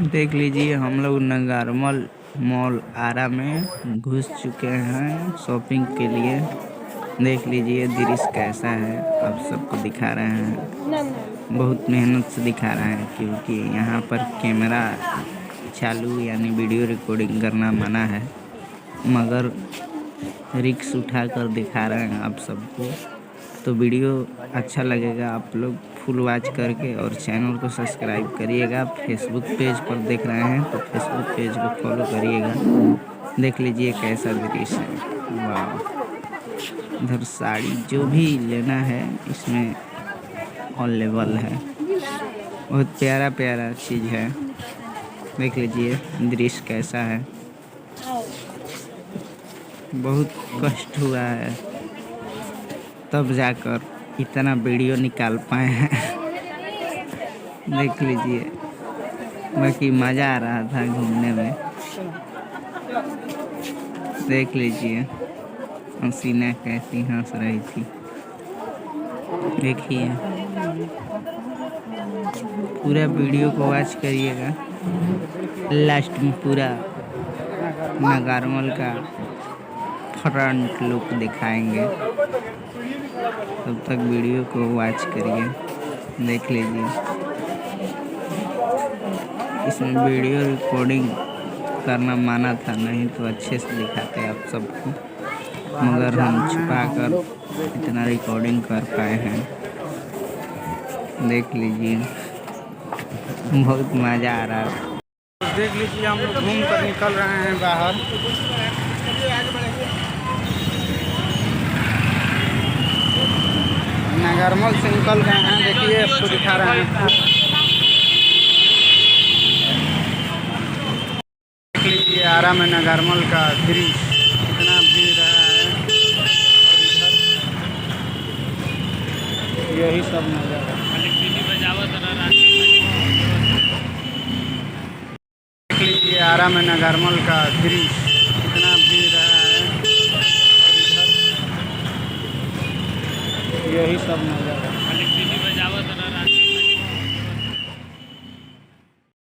देख लीजिए हम लोग नगरमल मॉल आरा में घुस चुके हैं शॉपिंग के लिए। देख लीजिए दृश्य कैसा है, आप सबको दिखा रहे हैं। बहुत मेहनत से दिखा रहे हैं क्योंकि यहाँ पर कैमरा चालू यानी वीडियो रिकॉर्डिंग करना मना है, मगर रिक्स उठाकर दिखा रहे हैं आप सबको। तो वीडियो अच्छा लगेगा आप लोग फुल वॉच करके और चैनल को सब्सक्राइब करिएगा। फेसबुक पेज पर देख रहे हैं तो फेसबुक पेज को फॉलो करिएगा। देख लीजिए कैसा दृश्य है, वाह। इधर साड़ी जो भी लेना है इसमें अवेलेबल है, बहुत प्यारा प्यारा चीज़ है। देख लीजिए दृश्य कैसा है, बहुत कष्ट हुआ है तब जाकर इतना वीडियो निकाल पाए हैं। देख लीजिए, बाकी मज़ा आ रहा था घूमने में। देख लीजिए हसीना कैसी हंस रही थी, देखिए पूरा वीडियो को वॉच करिएगा। लास्ट में पूरा नगरमल का फ्रंट लुक दिखाएंगे, तब तक वीडियो को वॉच करिए। देख लीजिए इसमें वीडियो रिकॉर्डिंग करना माना था, नहीं तो अच्छे से दिखाते आप सबको, मगर हम छुपा कर इतना रिकॉर्डिंग कर पाए हैं। देख लीजिए बहुत मज़ा आ रहा है। देख लीजिए हम लोग घूम कर निकल रहे हैं बाहर। नगरमल से निकल गए हैं, देखिए आपको दिखा रहे हैं। देख लीजिए आरा में नगरमल का दृश्य, कितना भीड़ रहा है और इधर यही सब नज़र है। देख लीजिए आरा में नगरमल का दृश्य, कितना भीड़ रहा है और इधर यही सब नज़र है।